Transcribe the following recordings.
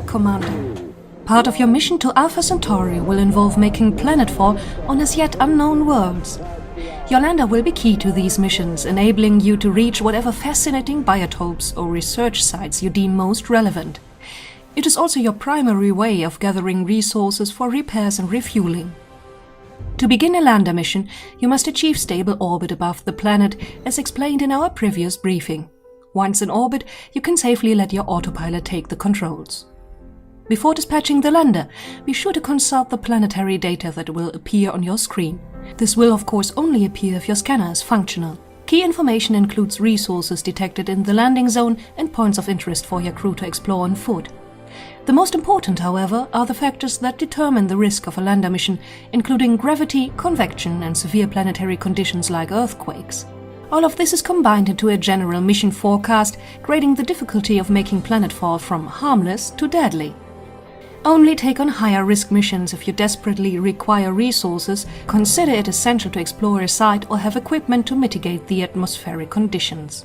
Commander. Part of your mission to Alpha Centauri will involve making planetfall on as yet unknown worlds. Your lander will be key to these missions, enabling you to reach whatever fascinating biotopes or research sites you deem most relevant. It is also your primary way of gathering resources for repairs and refueling. To begin a lander mission, you must achieve stable orbit above the planet, as explained in our previous briefing. Once in orbit, you can safely let your autopilot take the controls. Before dispatching the lander, be sure to consult the planetary data that will appear on your screen. This will of course only appear if your scanner is functional. Key information includes resources detected in the landing zone and points of interest for your crew to explore on foot. The most important, however, are the factors that determine the risk of a lander mission, including gravity, convection, and severe planetary conditions like earthquakes. All of this is combined into a general mission forecast, grading the difficulty of making planetfall from harmless to deadly. Only take on higher risk missions if you desperately require resources, consider it essential to explore a site or have equipment to mitigate the atmospheric conditions.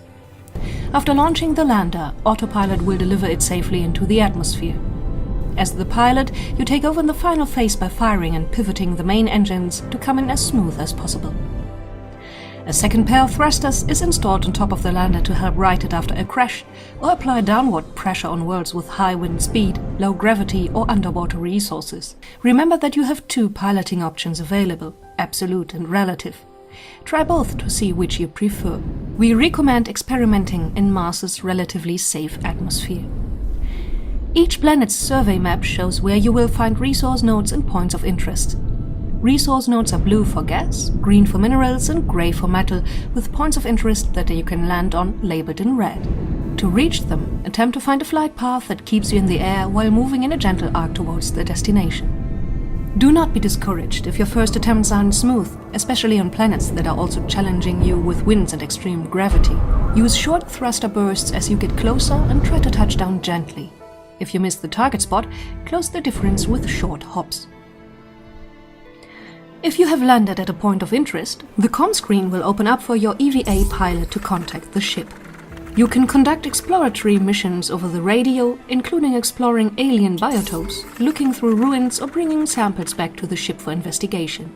After launching the lander, autopilot will deliver it safely into the atmosphere. As the pilot, you take over in the final phase by firing and pivoting the main engines to come in as smooth as possible. A second pair of thrusters is installed on top of the lander to help right it after a crash, or apply downward pressure on worlds with high wind speed, low gravity or underwater resources. Remember that you have two piloting options available, absolute and relative. Try both to see which you prefer. We recommend experimenting in Mars's relatively safe atmosphere. Each planet's survey map shows where you will find resource nodes and points of interest. Resource nodes are blue for gas, green for minerals and grey for metal, with points of interest that you can land on labeled in red. To reach them, attempt to find a flight path that keeps you in the air while moving in a gentle arc towards the destination. Do not be discouraged if your first attempts aren't smooth, especially on planets that are also challenging you with winds and extreme gravity. Use short thruster bursts as you get closer and try to touch down gently. If you miss the target spot, close the difference with short hops. If you have landed at a point of interest, the comm screen will open up for your EVA pilot to contact the ship. You can conduct exploratory missions over the radio, including exploring alien biotopes, looking through ruins or bringing samples back to the ship for investigation.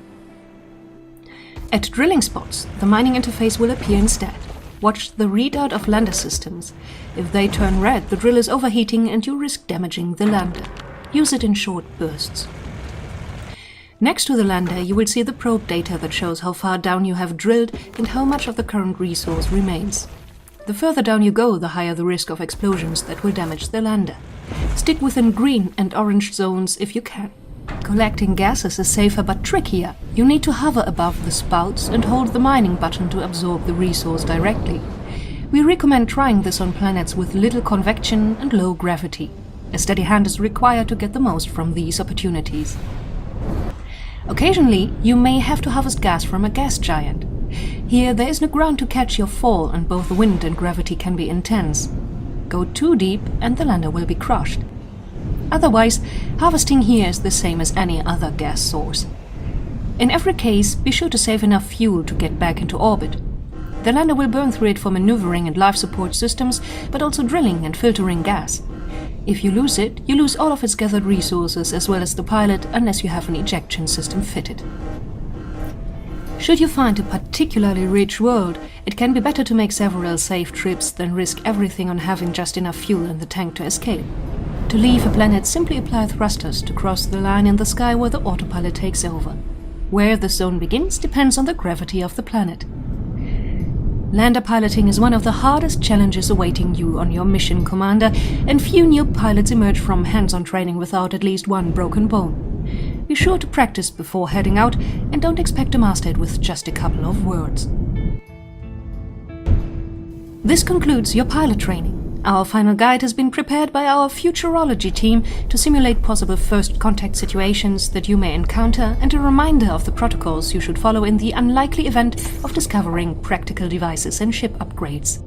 At drilling spots, the mining interface will appear instead. Watch the readout of lander systems. If they turn red, the drill is overheating and you risk damaging the lander. Use it in short bursts. Next to the lander, you will see the probe data that shows how far down you have drilled and how much of the current resource remains. The further down you go, the higher the risk of explosions that will damage the lander. Stick within green and orange zones if you can. Collecting gases is safer but trickier. You need to hover above the spouts and hold the mining button to absorb the resource directly. We recommend trying this on planets with little convection and low gravity. A steady hand is required to get the most from these opportunities. Occasionally, you may have to harvest gas from a gas giant. Here, there is no ground to catch your fall and both the wind and gravity can be intense. Go too deep and the lander will be crushed. Otherwise, harvesting here is the same as any other gas source. In every case, be sure to save enough fuel to get back into orbit. The lander will burn through it for maneuvering and life support systems, but also drilling and filtering gas. If you lose it, you lose all of its gathered resources as well as the pilot unless you have an ejection system fitted. Should you find a particularly rich world, it can be better to make several safe trips than risk everything on having just enough fuel in the tank to escape. To leave a planet, simply apply thrusters to cross the line in the sky where the autopilot takes over. Where the zone begins depends on the gravity of the planet. Lander piloting is one of the hardest challenges awaiting you on your mission, Commander, and few new pilots emerge from hands-on training without at least one broken bone. Be sure to practice before heading out, and don't expect to master it with just a couple of words. This concludes your pilot training. Our final guide has been prepared by our futurology team to simulate possible first contact situations that you may encounter and a reminder of the protocols you should follow in the unlikely event of discovering practical devices and ship upgrades.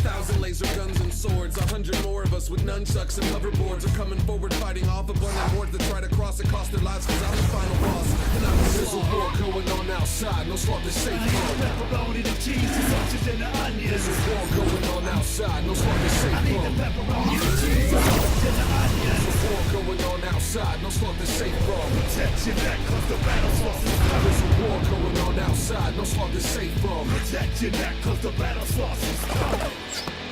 1,000 laser guns and swords. 100 more of us with nunchucks and hoverboards are coming forward, fighting off abundant hordes that try to cross and cost their lives. Cause I'm the final boss, and I'm the There's a war going on outside, no slaughter safe from. Pepperoni, the cheese, the sausage, and the onions. There's a war going on outside, no slaughter safe I need from. the pepperoni, the cheese, the sausage, and the onions. There's a war going on outside, no slaughter safe from. Protect your neck, cause the battle's lost is coming. There's a war going on outside, no slaughter safe from. Protect your neck, cause the battle's lost is coming.